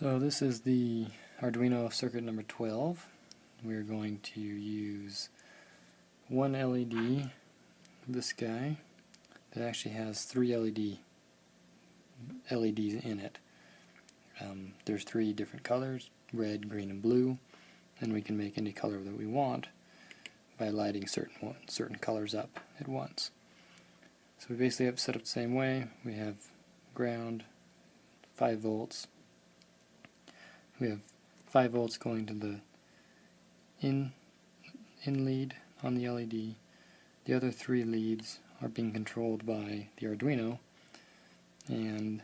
So this is the Arduino circuit number 12. We're going to use one LED, this guy, that actually has three LEDs in it. There's three different colors, red, green, and blue, and we can make any color that we want by lighting certain colors up at once. So we basically have it set up the same way. We have ground, 5 volts. We have 5 volts going to the in lead on the LED. The other 3 leads are being controlled by the Arduino, and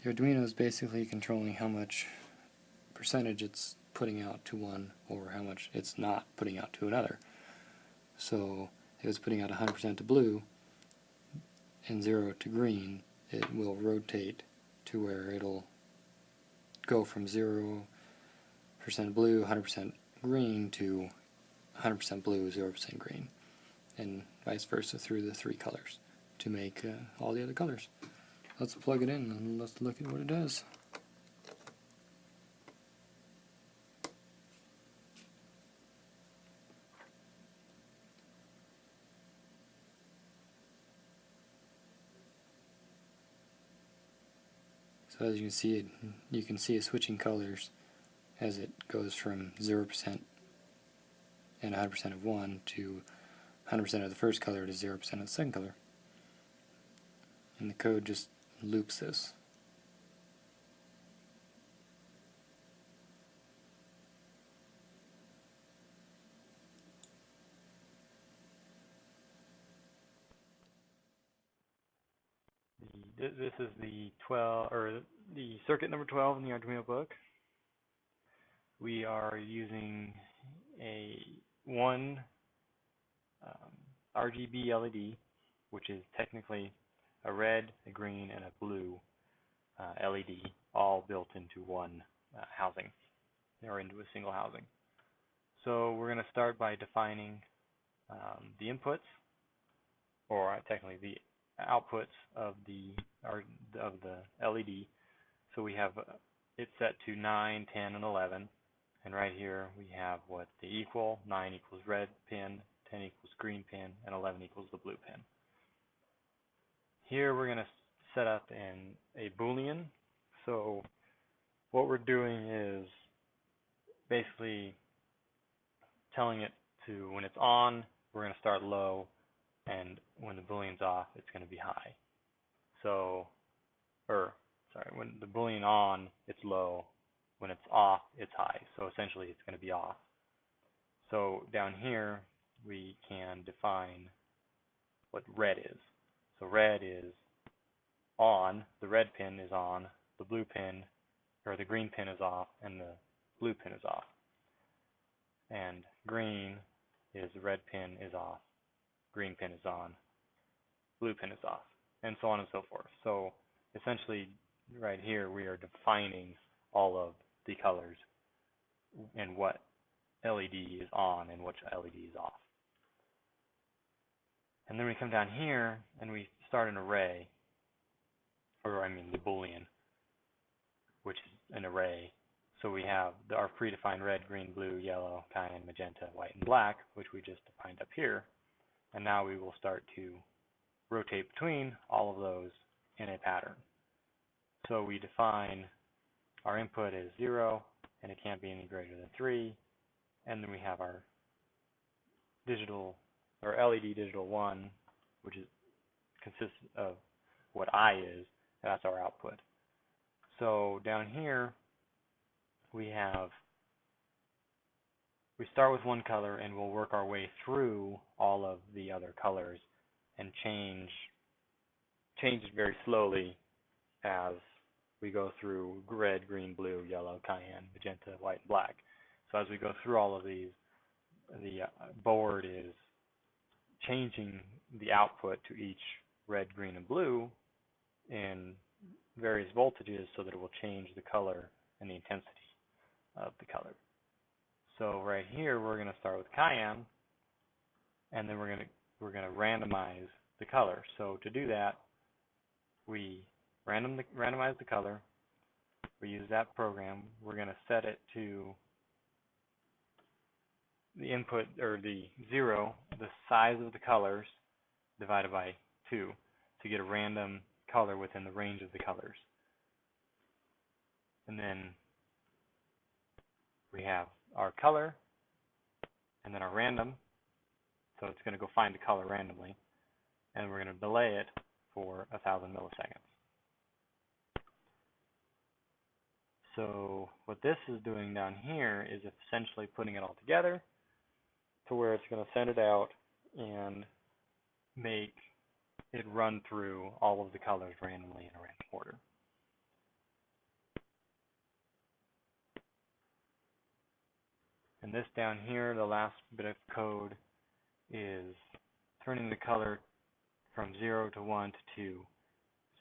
the Arduino is basically controlling how much percentage it's putting out to one or how much it's not putting out to another. So if it's putting out 100% to blue and 0 to green, it will rotate to where it'll go from 0% blue, 100% green to 100% blue, 0% green, and vice versa through the 3 colors to make all the other colors. Let's plug it in and let's look at what it does. So as you can see it switching colors as it goes from 0% and 100% of one to 100% of the first color to 0% of the second color. And the code just loops this. This is the circuit number 12 in the Arduino book. We are using one RGB LED, which is technically a red, a green, and a blue LED, all built into one housing, or into a single housing. So we're going to start by defining the inputs, or technically the outputs of the LED. So we have it set to 9, 10, and 11, and right here we have what they equal. 9 equals red pin, 10 equals green pin, and 11 equals the blue pin. Here we're going to set up a Boolean. So what we're doing is basically telling it to, when it's on, we're going to start low, and when the Boolean's off, it's going to be high. So, when the Boolean on, it's low. When it's off, it's high. So essentially, it's going to be off. So down here, we can define what red is. So red is on, the red pin is on, the blue pin, or the green pin is off, and the blue pin is off. And green is the red pin is off, green pin is on, blue pin is off, and so on and so forth. So essentially, right here, we are defining all of the colors and what LED is on and which LED is off. And then we come down here and we start an array, the Boolean, which is an array. So we have our predefined red, green, blue, yellow, cyan, magenta, white, and black, which we just defined up here. And now we will start to rotate between all of those in a pattern. So we define our input as 0, and it can't be any greater than 3. And then we have our LED digital 1, which consists of what I is, and that's our output. So down here, we start with one color, and we'll work our way through all of the other colors and change it very slowly as we go through red, green, blue, yellow, cayenne, magenta, white, and black. So as we go through all of these, the board is changing the output to each red, green, and blue in various voltages so that it will change the color and the intensity of the color. So right here we're going to start with cayenne, and then we're going to randomize the color. So to do that, we randomize the color, we use that program. We're going to set it to the input, or the 0, the size of the colors divided by 2 to get a random color within the range of the colors. And then we have our color and then our random, so it's going to go find a color randomly, and we're going to delay it for 1,000 milliseconds. So what this is doing down here is essentially putting it all together to where it's going to send it out and make it run through all of the colors randomly in a random order. And this down here, the last bit of code, is turning the color from 0 to 1 to 2.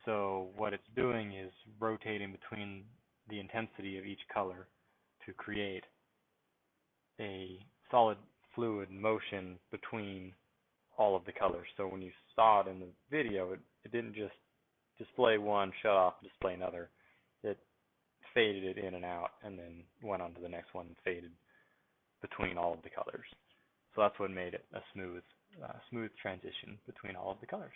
So what it's doing is rotating between the intensity of each color to create a solid fluid motion between all of the colors. So when you saw it in the video, it didn't just display one, shut off, display another. It faded it in and out and then went on to the next one and faded between all of the colors. So that's what made it a smooth transition between all of the colors.